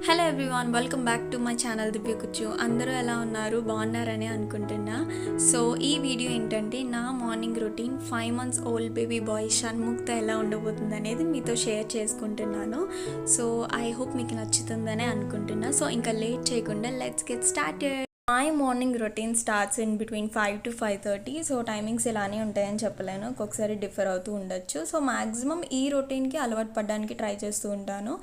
Hello everyone, welcome back to my channel Divya Kucchu. అందరూ ఎలా ఉన్నారు? బాగున్నారని అనుకుంటున్నా. సో ఈ వీడియో ఏంటంటే నా morning routine 5 months old baby boy షణ్ముఖ్తో ఎలా ఉండబోతుంది అనేది మీతో షేర్ చేసుకుంటున్నాను. సో ఐ హోప్ మీకు నచ్చుతుందని అనుకుంటున్నా. సో ఇంకా లేట్ చేయకుండా let's get started. My morning routine starts in between 5 to 5:30. So timings ఇలానే ఉంటాయని చెప్పలేను, ఒక్కొక్కసారి డిఫర్ అవుతూ ఉండొచ్చు. సో మ్యాక్సిమం ఈ రొటీన్కి అలవాటు పడడానికి ట్రై చేస్తూ ఉంటాను.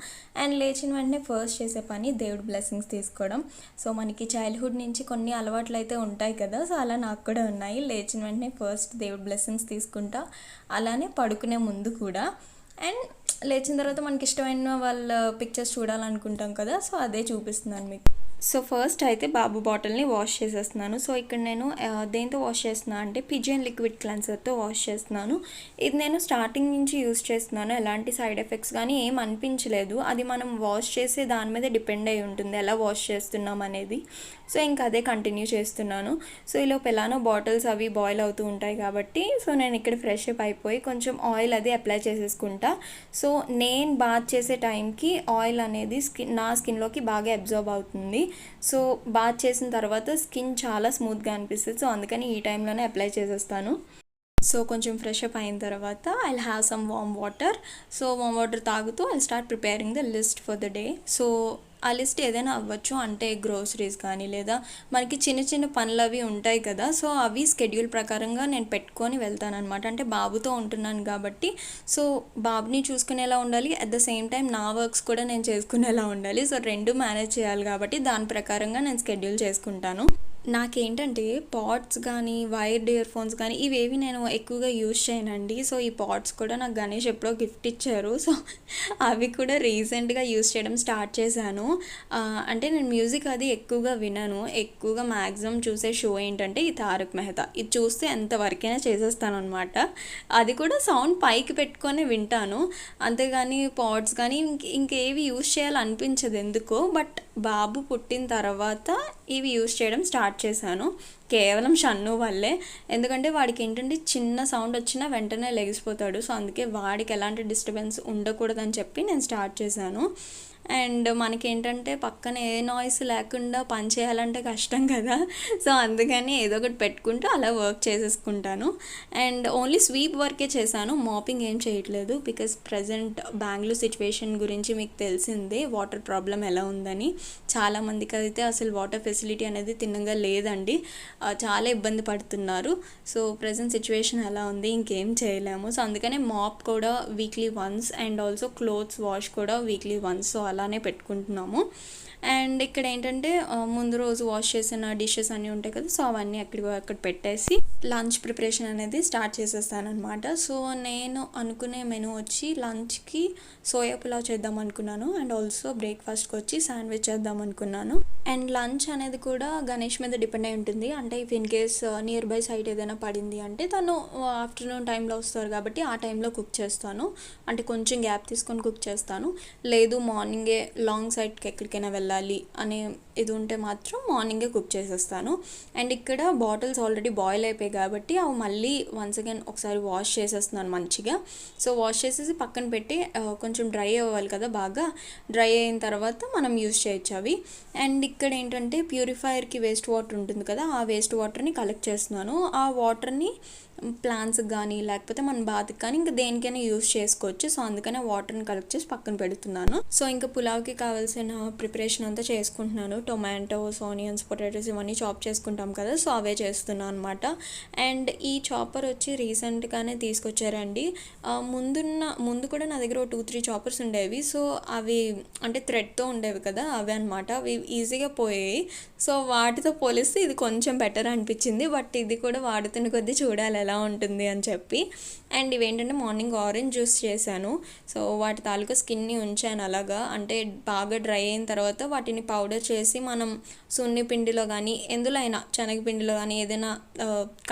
అండ్ లేచిన వెంటనే ఫస్ట్ చేసే పని దేవుడు బ్లెస్సింగ్స్ తీసుకోవడం. సో మనకి చైల్డ్హుడ్ నుంచి కొన్ని అలవాట్లు అయితే ఉంటాయి కదా, సో అలా నాకు కూడా ఉన్నాయి. లేచిన వెంటనే ఫస్ట్ దేవుడు బ్లెస్సింగ్స్ తీసుకుంటా, అలానే పడుకునే ముందు కూడా. అండ్ లేచిన తర్వాత మనకి ఇష్టమైన వాళ్ళ పిక్చర్స్ చూడాలనుకుంటాం కదా, సో అదే చూపిస్తున్నాను మీకు. సో ఫస్ట్ అయితే బాబు బాటిల్ని వాష్ చేసేస్తున్నాను. సో ఇక్కడ నేను దేంతో వాష్ చేస్తున్నాను అంటే పిజియన్ లిక్విడ్ క్లెన్సర్తో వాష్ చేస్తున్నాను. ఇది నేను స్టార్టింగ్ నుంచి యూస్ చేస్తున్నాను. ఎలాంటి సైడ్ ఎఫెక్ట్స్ కానీ ఏం అనిపించలేదు. అది మనం వాష్ చేసే దాని మీద డిపెండ్ అయి ఉంటుంది, ఎలా వాష్ చేస్తున్నాం అనేది. సో ఇంకా అదే కంటిన్యూ చేస్తున్నాను. సో ఈలోపు ఎలానో బాటిల్స్ అవి బాయిల్ అవుతూ ఉంటాయి కాబట్టి సో నేను ఇక్కడ ఫ్రెష్ అప్ అయిపోయి కొంచెం ఆయిల్ అది అప్లై చేసేసుకుంటా. సో నేను బాత్ చేసే టైంకి ఆయిల్ అనేది నా స్కిన్లోకి బాగా అబ్జర్వ్ అవుతుంది. సో బాత్ చేసిన తర్వాత స్కిన్ చాలా స్మూత్గా అనిపిస్తుంది. సో అందుకని ఈ టైంలోనే అప్లై చేసేస్తాను. సో కొంచెం ఫ్రెష్ అప్ అయిన తర్వాత I have some warm water. So warm water తాగుతూ I start preparing the list for the day. So ఆ లిస్ట్ ఏదైనా అవ్వచ్చు, అంటే గ్రోసరీస్ కానీ లేదా మనకి చిన్న చిన్న పనులు అవి ఉంటాయి కదా, సో అవి స్కెడ్యూల్ ప్రకారంగా నేను పెట్టుకొని వెళ్తాను అనమాట. అంటే బాబుతో ఉంటున్నాను కాబట్టి సో బాబుని చూసుకునేలా ఉండాలి, అట్ ద సేమ్ టైం నా వర్క్స్ కూడా నేను చేసుకునేలా ఉండాలి. సో రెండు మేనేజ్ చేయాలి కాబట్టి దాని ప్రకారంగా నేను స్కెడ్యూల్ చేసుకుంటాను. నాకేంటంటే పాడ్స్ కానీ వైర్డ్ ఇయర్ ఫోన్స్ కానీ ఇవేవి నేను ఎక్కువగా యూజ్ చేయనండి. సో ఈ పాడ్స్ కూడా నాకు గణేష్ ఎప్పుడో గిఫ్ట్ ఇచ్చారు. సో అవి కూడా రీసెంట్గా యూజ్ చేయడం స్టార్ట్ చేశాను. అంటే నేను మ్యూజిక్ అది ఎక్కువగా వినను. ఎక్కువగా మ్యాక్సిమం చూసే షో ఏంటంటే ఈ తారక్ మెహతా. ఇది చూస్తే ఎంతవరకైనా చేసేస్తాను అనమాట. అది కూడా సౌండ్ పైకి పెట్టుకొని వింటాను, అంతేగాని పాడ్స్ కానీ ఇంకేవి యూజ్ చేయాలనిపించదు ఎందుకో. బట్ బాబు పుట్టిన తర్వాత ఇవి యూజ్ చేయడం స్టార్ట్ చేశాను, కేవలం షన్ను వల్లే. ఎందుకంటే వాడికి ఏంటంటే చిన్న సౌండ్ వచ్చినా వెంటనే లెగిసిపోతాడు. సో అందుకే వాడికి ఎలాంటి డిస్టర్బెన్స్ ఉండకూడదని చెప్పి నేను స్టార్ట్ చేశాను. అండ్ మనకేంటంటే పక్కన ఏ నాయిస్ లేకుండా పని చేయాలంటే కష్టం కదా, సో అందుకని ఏదో ఒకటి పెట్టుకుంటూ అలా వర్క్ చేసేసుకుంటాను. అండ్ ఓన్లీ స్వీప్ వర్కే చేశాను, మాపింగ్ ఏం చేయట్లేదు. బికాస్ ప్రజెంట్ బెంగళూరు సిచ్యువేషన్ గురించి మీకు తెలిసిందే, వాటర్ ప్రాబ్లం ఎలా ఉందని. చాలామందికి అయితే అసలు వాటర్ ఫెసిలిటీ అనేది తిన్నగా లేదండి, చాలా ఇబ్బంది పడుతున్నారు. సో ప్రజెంట్ సిచ్యువేషన్ ఎలా ఉంది, ఇంకేం చేయలేము. సో అందుకనే మాప్ కూడా weekly once and also clothes wash కూడా వీక్లీ వన్స్, సో అలానే పెట్టుకుంటున్నాము. అండ్ ఇక్కడ ఏంటంటే ముందు రోజు వాష్ చేసిన డిషెస్ అన్నీ ఉంటాయి కదా, సో అవన్నీ అక్కడ పెట్టేసి లంచ్ ప్రిపరేషన్ అనేది స్టార్ట్ చేసేస్తాను అనమాట. సో నేను అనుకునే మెనూ వచ్చి లంచ్కి సోయా పులావ్ చేద్దాం అనుకున్నాను, అండ్ ఆల్సో బ్రేక్ఫాస్ట్కి వచ్చి శాండ్విచ్ చేద్దాం అనుకున్నాను. అండ్ లంచ్ అనేది కూడా గణేష్ మీద డిపెండ్ అయి ఉంటుంది. అంటే if in case near by side ఏదైనా పడింది అంటే తను ఆఫ్టర్నూన్ టైంలో వస్తారు కాబట్టి ఆ టైంలో కుక్ చేస్తాను, అంటే కొంచెం గ్యాప్ తీసుకొని కుక్ చేస్తాను. లేదు మార్నింగే లాంగ్ సైడ్కి ఎక్కడికైనా వెళ్ళాలి అనే ఇది ఉంటే మాత్రం మార్నింగే కుక్ చేసేస్తాను. అండ్ ఇక్కడ బాటిల్స్ ఆల్రెడీ బాయిల్ అయిపోయాయి కాబట్టి అవి మళ్ళీ వన్స్ అగైన్ ఒకసారి వాష్ చేసేస్తున్నాను మంచిగా. సో వాష్ చేసేసి పక్కన పెట్టి కొంచెం డ్రై అవ్వాలి కదా, బాగా డ్రై అయిన తర్వాత మనం యూజ్ చేయొచ్చు అవి. అండ్ ఇక్కడ ఏంటంటే ప్యూరిఫైయర్కి వేస్ట్ వాటర్ ఉంటుంది కదా, ఆ వేస్ట్ వాటర్ని కలెక్ట్ చేస్తున్నాను. ఆ వాటర్ని ప్లాంట్స్కి కానీ లేకపోతే మన బాత్కి కానీ ఇంకా దేనికైనా యూజ్ చేసుకోవచ్చు. సో అందుకనే వాటర్ని కలెక్ట్ చేసి పక్కన పెడుతున్నాను. సో ఇంకా పులావ్కి కావాల్సిన ప్రిపరేషన్ అంతా చేసుకుంటున్నాను. టొమాటోస్, ఆనియన్స్, పొటాటోస్ ఇవన్నీ చాప్ చేసుకుంటాం కదా, సో అవే చేస్తున్నాను అనమాట. అండ్ ఈ చాపర్ వచ్చి రీసెంట్గానే తీసుకొచ్చారండి. ముందు కూడా నా దగ్గర 2-3 చాపర్స్ ఉండేవి. సో అవి అంటే థ్రెడ్తో ఉండేవి కదా, అవి అనమాట. అవి ఈజీగా పోయాయి. సో వాటితో పోలిస్తే ఇది కొంచెం బెటర్ అనిపించింది. బట్ ఇది కూడా వాడుతున్న కొద్దీ చూడాలి ఎలా ఉంటుంది అని చెప్పి. అండ్ ఇవేంటంటే మార్నింగ్ ఆరెంజ్ జ్యూస్ చేశాను. సో వాటి తాలూకా స్కిన్ని ఉంచాను అలాగా, అంటే బాగా డ్రై అయిన తర్వాత వాటిని పౌడర్ చేసి మనం సున్ని పిండిలో కానీ ఎందులో అయినా శనగపిండిలో కానీ ఏదైనా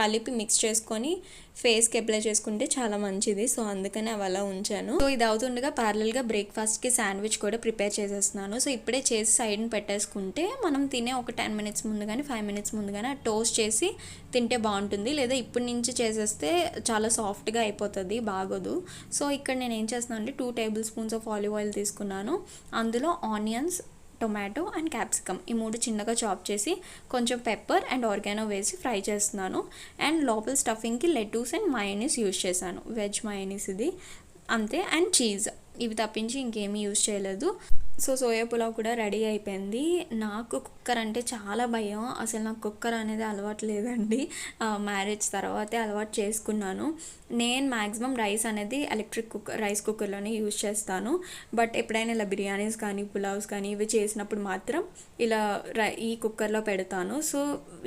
కలిపి మిక్స్ చేసుకొని ఫేస్కి అప్లై చేసుకుంటే చాలా మంచిది. సో అందుకని అవి అలా ఉంచాను. సో ఇది అవుతుండగా ప్యారలల్గా బ్రేక్ఫాస్ట్కి శాండ్విచ్ కూడా ప్రిపేర్ చేసేస్తున్నాను. సో ఇప్పుడే చేసి సైడ్ని పెట్టేసుకుంటే మనం తినే ఒక 10 minutes ముందు కానీ 5 minutes ముందు కానీ టోస్ట్ చేసి తింటే బాగుంటుంది. లేదా ఇప్పటి నుంచి చేసేస్తే చాలా సాఫ్ట్గా అయిపోతుంది, బాగోదు. సో ఇక్కడ నేను ఏం చేస్తున్నాను అంటే 2 tablespoons ఆఫ్ ఆలివ్ ఆయిల్ తీసుకున్నాను. అందులో ఆనియన్స్, టొమాటో అండ్ క్యాప్సికమ్ ఈ 3 చిన్నగా చాప్ చేసి కొంచెం పెప్పర్ అండ్ ఆర్గానో వేసి ఫ్రై చేస్తున్నాను. అండ్ లోపల స్టఫింగ్కి లెటూస్ అండ్ మయోనీస్ యూస్ చేశాను, వెజ్ మయోనీస్ ఇది అంతే. అండ్ చీజ్, ఇవి తప్పించి ఇంకేమీ యూజ్ చేయలేదు. సో సోయా పులావ్ కూడా రెడీ అయిపోయింది. నాకు కుక్కర్ అంటే చాలా భయం, అసలు నాకు కుక్కర్ అనేది అలవాటు లేదండి. మ్యారేజ్ తర్వాతే అలవాటు చేసుకున్నాను. నేను మ్యాక్సిమం రైస్ అనేది రైస్ కుక్కర్లోనే యూజ్ చేస్తాను. బట్ ఎప్పుడైనా ఇలా బిర్యానీస్ కానీ పులావ్స్ కానీ ఇవి చేసినప్పుడు మాత్రం ఇలా ఈ కుక్కర్లో పెడతాను. సో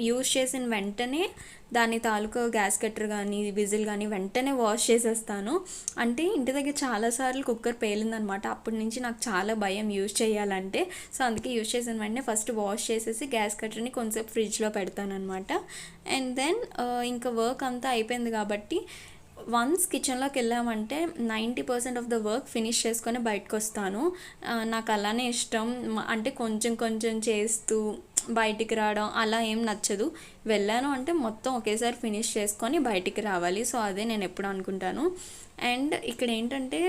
యూజ్ చేసిన వెంటనే దాని తాలూకా గ్యాస్ కట్టర్ కానీ విజిల్ కానీ వెంటనే వాష్ చేసేస్తాను. అంటే ఇంటి దగ్గర చాలాసార్లు కుక్కర్ పేలిందనమాట. అప్పటి నుంచి నాకు చాలా భయం యూజ్ చేయాలంటే. సో అందుకే యూజ్ చేసిన వెంటనే ఫస్ట్ వాష్ చేసేసి గ్యాస్ కట్టర్ని కొంచెంసేపు ఫ్రిడ్జ్లో పెడతాను అనమాట. అండ్ దెన్ ఇంకా వర్క్ అంతా అయిపోయింది కాబట్టి వన్స్ కిచెన్లోకి వెళ్ళామంటే 90% ఆఫ్ ద వర్క్ ఫినిష్ చేసుకొని బయటకు వస్తాను. నాకు అలానే ఇష్టం. అంటే కొంచెం కొంచెం చేస్తూ బయటికి రావడం అలా ఏం నచ్చదు. వెళ్ళాను అంటే మొత్తం ఒకేసారి ఫినిష్ చేసుకొని బయటికి రావాలి. సో అదే నేను ఎప్పుడు అనుకుంటాను. అండ్ ఇక్కడ ఏంటంటే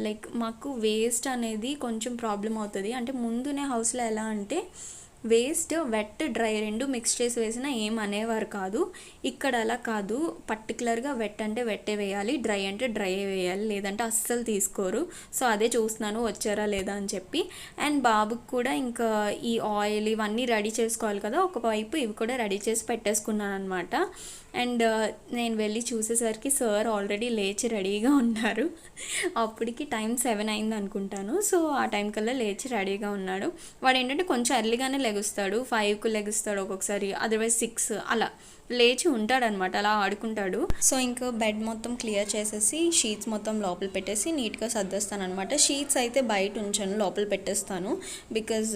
లైక్ మాకు వేస్ట్ అనేది కొంచెం ప్రాబ్లం అవుతుంది. అంటే ముందునే హౌస్లో ఎలా అంటే వేస్ట్ వెట్ డ్రై రెండు మిక్స్ చేసి వేసినా ఏం అనేవారు కాదు. ఇక్కడ అలా కాదు, పర్టికులర్గా వెట్ అంటే వెట్టే వేయాలి, డ్రై అంటే డ్రై వేయాలి, లేదంటే అస్సలు తీసుకోరు. సో అదే చూస్తున్నాను వచ్చారా లేదా అని చెప్పి. అండ్ బాబుకి కూడా ఇంకా ఈ ఆయిల్ ఇవన్నీ రెడీ చేసుకోవాలి కదా, ఒకవైపు ఇవి కూడా రెడీ చేసి పెట్టేసుకున్నాను అనమాట. అండ్ నేను వెళ్ళి చూసేసరికి సార్ ఆల్రెడీ లేచి రెడీగా ఉన్నారు. అప్పటికి టైం 7 అయింది అనుకుంటాను. సో ఆ టైం కల్లా లేచి రెడీగా ఉన్నాడు. వాడు ఏంటంటే కొంచెం ఎర్లీగానే లెగుస్తాడు, 5కు లెగుస్తాడు ఒక్కొక్కసారి, అదర్వైజ్ 6 అలా లేచి ఉంటాడనమాట, అలా ఆడుకుంటాడు. సో ఇంకా బెడ్ మొత్తం క్లియర్ చేసేసి షీట్స్ మొత్తం లోపల పెట్టేసి నీట్గా సర్దేస్తాను అనమాట. షీట్స్ అయితే బయట ఉంచాను, లోపల పెట్టేస్తాను. బికాజ్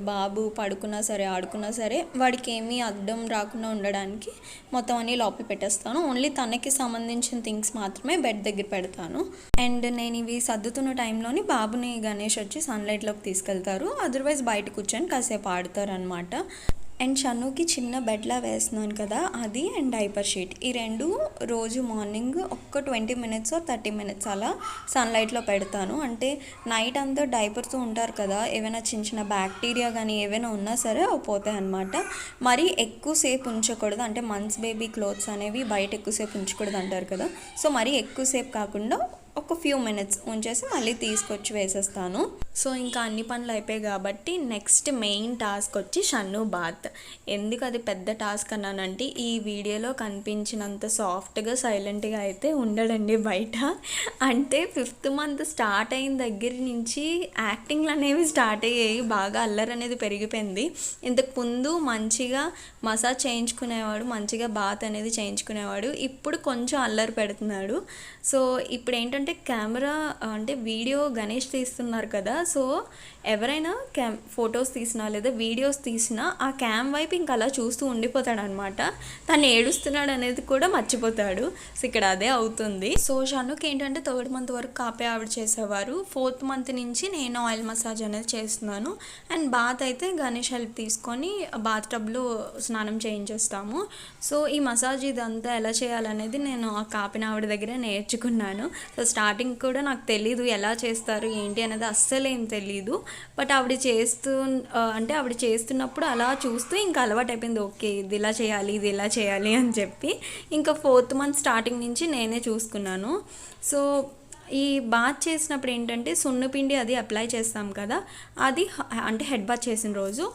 బాబు పడుకున్నా సరే ఆడుకున్నా సరే వాడికి ఏమీ అడ్డం రాకుండా ఉండడానికి మొత్తం అన్నీ లోపల పెట్టేస్తాను. ఓన్లీ తనకి సంబంధించిన థింగ్స్ మాత్రమే బెడ్ దగ్గర పెడతాను. అండ్ నేను ఇవి సర్దుతున్న టైంలోని బాబుని గణేష్ వచ్చి సన్లైట్లోకి తీసుకెళ్తారు, అదర్వైజ్ బయట కూర్చొని కాసేపు ఆడతారు అనమాట. అండ్ షన్నుకి చిన్న బెడ్లా వేస్తున్నాను కదా, అది అండ్ డైపర్ షీట్ ఈ రెండు రోజు మార్నింగ్ ఒక 20 minutes or 30 minutes అలా సన్లైట్లో పెడతాను. అంటే నైట్ అంతా డైపర్తో ఉంటారు కదా, ఏమైనా చిన్న చిన్న బ్యాక్టీరియా కానీ ఏవైనా ఉన్నా సరే అవి పోతాయి అన్నమాట. మరీ ఎక్కువసేపు ఉంచకూడదు, అంటే మంత్స్ బేబీ క్లోత్స్ అనేవి బయట ఎక్కువసేపు ఉంచకూడదు అంటారు కదా. సో మరీ ఎక్కువసేపు కాకుండా ఒక few minutes ఉంచేసి మళ్ళీ తీసుకొచ్చి వేసేస్తాను. సో ఇంకా అన్ని పనులు అయిపోయాయి కాబట్టి నెక్స్ట్ మెయిన్ టాస్క్ వచ్చి షన్ను బాత్. ఎందుకు అది పెద్ద టాస్క్ అన్నానంటే ఈ వీడియోలో కనిపించినంత సాఫ్ట్గా సైలెంట్గా అయితే ఉండడండి బయట. అంటే 5th month స్టార్ట్ అయిన దగ్గర నుంచి యాక్టింగ్లు అనేవి స్టార్ట్ అయ్యాయి, బాగా అల్లరి అనేది పెరిగిపోయింది. ఇంతకు ముందు మంచిగా మసాజ్ చేయించుకునేవాడు, మంచిగా బాత్ అనేది చేయించుకునేవాడు, ఇప్పుడు కొంచెం అల్లరి పెడుతున్నాడు. సో ఇప్పుడు ఏంటంటే కెమెరా అంటే వీడియో గణేష్ తీస్తున్నారు కదా, సో ఎవరైనా ఫొటోస్ తీసినా లేదా వీడియోస్ తీసినా ఆ క్యామ్ వైపు ఇంకా అలా చూస్తూ ఉండిపోతాడు అనమాట. తను ఏడుస్తున్నాడు అనేది కూడా మర్చిపోతాడు. సో ఇక్కడ అదే అవుతుంది. సో షన్నుకి ఏంటంటే 3rd month వరకు కాపే ఆవిడ చేసేవారు, 4th month నుంచి నేను ఆయిల్ మసాజ్ అనేది చేస్తున్నాను. అండ్ బాత్ అయితే గణేష్ హెల్ప్ తీసుకొని బాత్ టబ్లో స్నానం చేయించేస్తాము. సో ఈ మసాజ్ ఇదంతా ఎలా చేయాలనేది నేను ఆ కాపిన ఆవిడ దగ్గర నేర్చుకున్నాను. సో స్టార్టింగ్ కూడా నాకు తెలీదు ఎలా చేస్తారు ఏంటి అనేది, అస్సలు ఏం తెలీదు. బట్ ఆవిడ ఆవిడ చేస్తున్నప్పుడు అలా చూస్తూ ఇంకా అలవాటు అయిపోయింది. ఓకే ఇది ఇలా చేయాలి, ఇది ఇలా చేయాలి అని చెప్పి ఇంకా 4th month స్టార్టింగ్ నుంచి నేనే చూసుకున్నాను. సో ఈ బాత్ చేసినప్పుడు ఏంటంటే సున్నపిండి అది అప్లై చేస్తాం కదా, అది అంటే హెడ్ బాత్ చేసిన రోజు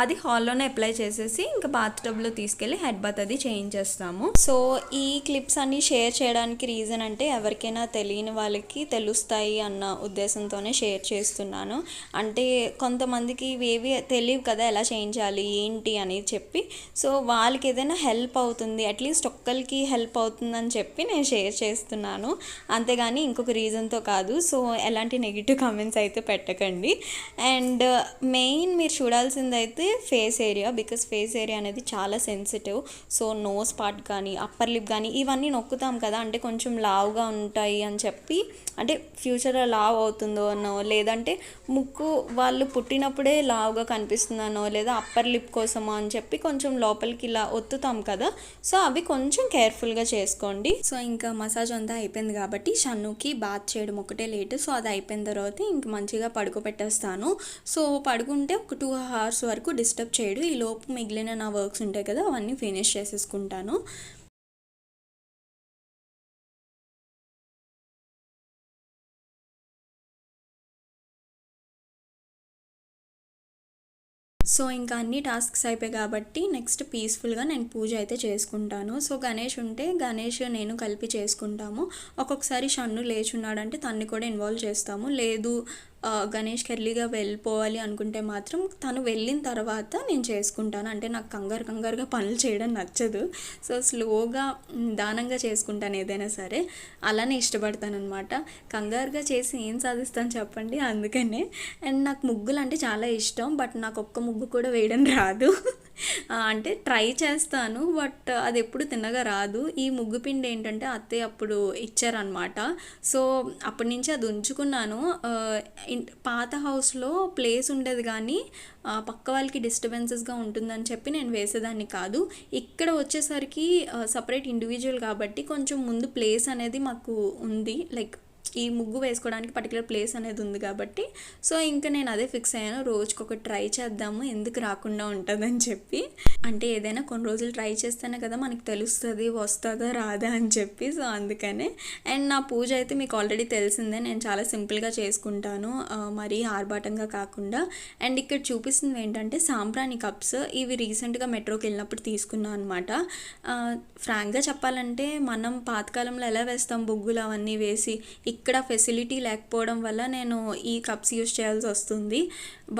అది హాల్లోనే అప్లై చేసేసి ఇంకా బాత్ టబ్లో తీసుకెళ్ళి హెడ్ బాత్ అది చేయించేస్తాము. సో ఈ క్లిప్స్ అన్నీ షేర్ చేయడానికి రీజన్ అంటే ఎవరికైనా తెలియని వాళ్ళకి తెలుస్తాయి అన్న ఉద్దేశంతోనే షేర్ చేస్తున్నాను. అంటే కొంతమందికి ఇవేవి తెలియవు కదా ఎలా చేయించాలి ఏంటి అని చెప్పి, సో వాళ్ళకి ఏదైనా హెల్ప్ అవుతుంది, అట్లీస్ట్ ఒక్కరికి హెల్ప్ అవుతుందని చెప్పి నేను షేర్ చేస్తున్నాను, అంతేగాని ఇంకొక రీజన్తో కాదు. సో ఎలాంటి నెగిటివ్ కామెంట్స్ అయితే పెట్టకండి. అండ్ మెయిన్ మీరు చూడాల్సింది అయితే face area, because face area అనేది చాలా సెన్సిటివ్. సో నోస్ పార్ట్ కానీ అప్పర్ లిప్ కానీ ఇవన్నీ నొక్కుతాం కదా, అంటే కొంచెం లావుగా ఉంటాయి అని చెప్పి, అంటే ఫ్యూచర్లో లావ్ అవుతుందో అనో, లేదంటే ముక్కు వాళ్ళు పుట్టినప్పుడే లావుగా కనిపిస్తుందనో, లేదా అప్పర్ లిప్ కోసమో అని చెప్పి కొంచెం లోపలికి ఇలా ఒత్తుతాం కదా, సో అవి కొంచెం కేర్ఫుల్గా చేసుకోండి. సో ఇంకా మసాజ్ అంతా అయిపోయింది కాబట్టి షన్నుకి బాత్ బాత్ చేయడం ఒకటే లేట్. సో అది అయిపోయిన తర్వాత ఇంక మంచిగా పడుకోబెట్టేస్తాను. సో పడుకుంటే ఒక 2 hours వరకు డిస్టర్బ్ చేయడు. ఈ లోపు మిగిలిన నా వర్క్స్ ఉంటాయి కదా, అవన్నీ ఫినిష్ చేసేసుకుంటాను. సో ఇంకా అన్ని టాస్క్స్ అయిపోయాయి కాబట్టి నెక్స్ట్ పీస్ఫుల్గా నేను పూజ అయితే చేసుకుంటాను. సో గణేష్ ఉంటే గణేష్ నేను కలిపి చేసుకుంటాము. ఒక్కొక్కసారి షన్ను లేచున్నాడంటే తన్ని కూడా ఇన్వాల్వ్ చేస్తాము. లేదు గణేష్కి ఎర్లీగా వెళ్ళిపోవాలి అనుకుంటే మాత్రం తను వెళ్ళిన తర్వాత నేను చేసుకుంటాను. అంటే నాకు కంగారుగా పనులు చేయడం నచ్చదు. సో స్లోగా దానంగా చేసుకుంటాను ఏదైనా సరే. అలానే ఇష్టపడతాను అనమాట. కంగారుగా చేసి ఏం సాధిస్తాను చెప్పండి. అందుకనే. అండ్ నాకు ముగ్గులు అంటే చాలా ఇష్టం. బట్ నాకు ఒక్క ముగ్గు కూడా వేయడం రాదు. అంటే ట్రై చేస్తాను, బట్ అది ఎప్పుడు తిన్నగా రాదు. ఈ ముగ్గు పిండి ఏంటంటే అత్తయ్య అప్పుడు ఇచ్చారనమాట. సో అప్పటి నుంచి అది ఉంచుకున్నాను. పాత హౌస్లో ప్లేస్ ఉండేది కానీ పక్క వాళ్ళకి డిస్టర్బెన్సెస్గా ఉంటుందని చెప్పి నేను వేసేదాన్ని కాదు. ఇక్కడ వచ్చేసరికి సపరేట్ ఇండివిజువల్ కాబట్టి కొంచెం ముందు ప్లేస్ అనేది మాకు ఉంది. లైక్ ఈ ముగ్గు వేసుకోవడానికి పర్టికులర్ ప్లేస్ అనేది ఉంది కాబట్టి సో ఇంకా నేను అదే ఫిక్స్ అయ్యాను. రోజుకొక ట్రై చేద్దాము, ఎందుకు రాకుండా ఉంటుందని చెప్పి. అంటే ఏదైనా కొన్ని రోజులు ట్రై చేస్తేనే కదా మనకి తెలుస్తుంది వస్తుందా రాదా అని చెప్పి. సో అందుకనే. అండ్ నా పూజ అయితే మీకు ఆల్రెడీ తెలిసిందే, నేను చాలా సింపుల్గా చేసుకుంటాను, మరీ ఆర్భాటంగా కాకుండా. అండ్ ఇక్కడ చూపిస్తుంది ఏంటంటే సాంబ్రాణి కప్స్. ఇవి రీసెంట్గా మెట్రోకి వెళ్ళినప్పుడు తీసుకున్నాను అనమాట. ఫ్రాంక్గా చెప్పాలంటే మనం పాతకాలంలో ఎలా వేస్తాం బొగ్గులు అవన్నీ వేసి, ఇక్కడ ఫెసిలిటీ లేకపోవడం వల్ల నేను ఈ కప్స్ యూస్ చేయాల్సి వస్తుంది.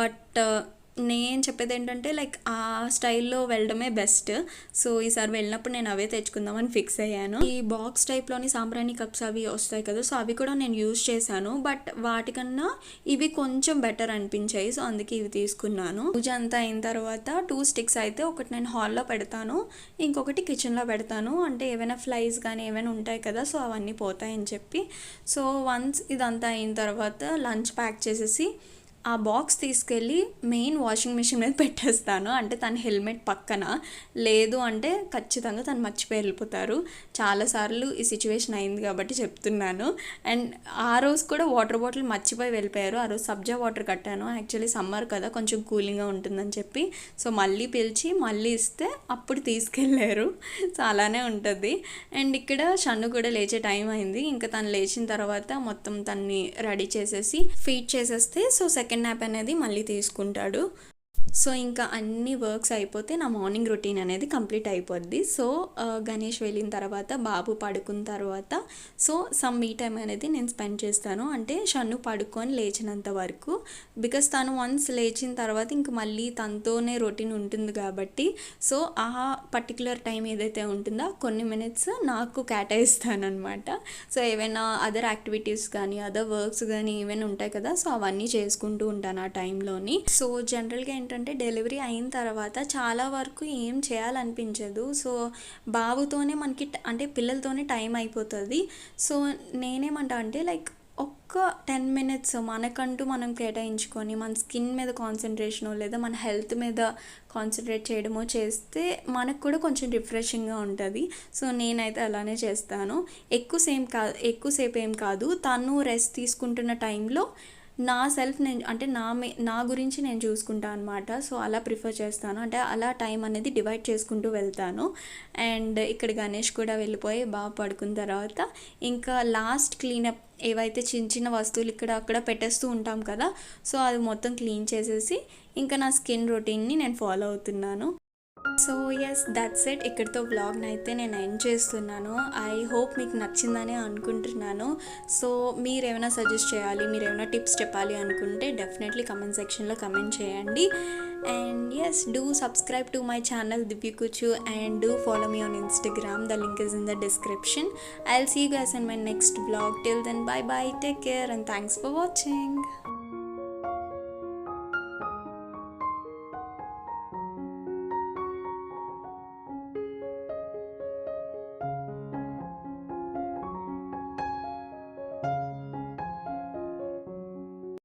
బట్ నేను చెప్పేది ఏంటంటే లైక్ ఆ స్టైల్లో వెళ్ళడమే బెస్ట్. సో ఈసారి వెళ్ళినప్పుడు నేను అవే తెచ్చుకుందామని ఫిక్స్ అయ్యాను. ఈ బాక్స్ టైప్లోని సాంబ్రాణి కప్స్ అవి వస్తాయి కదా, సో అవి కూడా నేను యూజ్ చేశాను. బట్ వాటికన్నా ఇవి కొంచెం బెటర్ అనిపించాయి. సో అందుకే ఇవి తీసుకున్నాను. పూజ అంతా అయిన తర్వాత 2 sticks అయితే ఒకటి నేను హాల్లో పెడతాను, ఇంకొకటి కిచెన్లో పెడతాను. అంటే ఏమైనా ఫ్లైస్ కానీ ఏమైనా ఉంటాయి కదా, సో అవన్నీ పోతాయని చెప్పి. సో వన్స్ ఇదంతా అయిన తర్వాత లంచ్ ప్యాక్ చేసేసి ఆ బాక్స్ తీసుకెళ్ళి మెయిన్ వాషింగ్ మిషన్ మీద పెట్టేస్తాను. అంటే తన హెల్మెట్ పక్కన, లేదు అంటే ఖచ్చితంగా తను మర్చిపోయి వెళ్ళిపోతారు. చాలాసార్లు ఈ సిచ్యువేషన్ అయింది కాబట్టి చెప్తున్నాను. అండ్ ఆ రోజు కూడా వాటర్ బాటిల్ మర్చిపోయి వెళ్ళిపోయారు. ఆ రోజు సబ్జా వాటర్ కట్టాను. యాక్చువల్లీ సమ్మర్ కదా కొంచెం కూలింగ్గా ఉంటుందని చెప్పి. సో మళ్ళీ పిలిచి మళ్ళీ ఇస్తే అప్పుడు తీసుకెళ్ళారు. సో అలానే ఉంటుంది. అండ్ ఇక్కడ షన్ను కూడా లేచే టైం అయింది. ఇంకా తను లేచిన తర్వాత మొత్తం తన్ని రెడీ చేసేసి ఫీడ్ చేసేస్తే సో సెకండ్ న్యాప్ అనేది మళ్ళీ తీసుకుంటాడు. సో ఇంకా అన్ని వర్క్స్ అయిపోతే నా మార్నింగ్ రొటీన్ అనేది కంప్లీట్ అయిపోద్ది. సో గణేష్ వెళ్ళిన తర్వాత బాబు పడుకున్న తర్వాత సో సమ్ మీ టైం అనేది నేను స్పెండ్ చేస్తాను. అంటే షన్ను పడుకొని లేచినంత వరకు. బికాస్ తను వన్స్ లేచిన తర్వాత ఇంక మళ్ళీ తనతోనే రొటీన్ ఉంటుంది కాబట్టి సో ఆ పర్టికులర్ టైం ఏదైతే ఉంటుందో కొన్ని మినిట్స్ నాకు కేటాయిస్తానమాట. సో ఏవైనా అదర్ యాక్టివిటీస్ కానీ అదర్ వర్క్స్ కానీ ఏమైనా ఉంటాయి కదా, సో అవన్నీ చేసుకుంటూ ఉంటాను ఆ టైంలోని. సో జనరల్గా ఏంటంటే డెలివరీ అయిన తర్వాత చాలా వరకు ఏం చేయాలనిపించదు. సో బాబుతోనే మనకి అంటే పిల్లలతోనే టైం అయిపోతుంది. సో నేనేమంటా అంటే లైక్ ఒక్క 10 minutes మనకంటూ మనం కేటాయించుకొని మన స్కిన్ మీద కాన్సన్ట్రేషనో లేదా మన హెల్త్ మీద కాన్సన్ట్రేట్ చేయడమో చేస్తే మనకు కూడా కొంచెం రిఫ్రెషింగ్గా ఉంటుంది. సో నేనైతే అలానే చేస్తాను. ఎక్కువసేపు ఏం కాదు, తను రెస్ట్ తీసుకుంటున్న టైంలో నా సెల్ఫ్ నేను అంటే నా గురించి నేను చూసుకుంటాను అనమాట. సో అలా ప్రిఫర్ చేస్తాను. అంటే అలా టైం అనేది డివైడ్ చేసుకుంటూ వెళ్తాను. అండ్ ఇక్కడ గణేష్ కూడా వెళ్ళిపోయి బాగా పడుకున్న తర్వాత ఇంకా లాస్ట్ క్లీనప్ ఏవైతే చిన్న వస్తువులు ఇక్కడ అక్కడ పెట్టేస్తూ ఉంటాం కదా, సో అది మొత్తం క్లీన్ చేసేసి ఇంకా నా స్కిన్ రొటీన్ని నేను ఫాలో అవుతున్నాను. So yes that's it. ఇక్కడితో వ్లాగ్ని అయితే నేను ఎండ్ చేస్తున్నాను. ఐ హోప్ మీకు నచ్చిందని అనుకుంటున్నాను. సో మీరు ఏమైనా సజెస్ట్ చేయాలి, మీరు ఏమైనా టిప్స్ చెప్పాలి అనుకుంటే డెఫినెట్లీ కమెంట్ సెక్షన్లో కమెంట్ చేయండి. And yes do subscribe to my channel Divya Kucchu and do follow me on Instagram. The link is in the description. I'll see you guys in my next vlog. Till then, bye bye, take care and thanks for watching.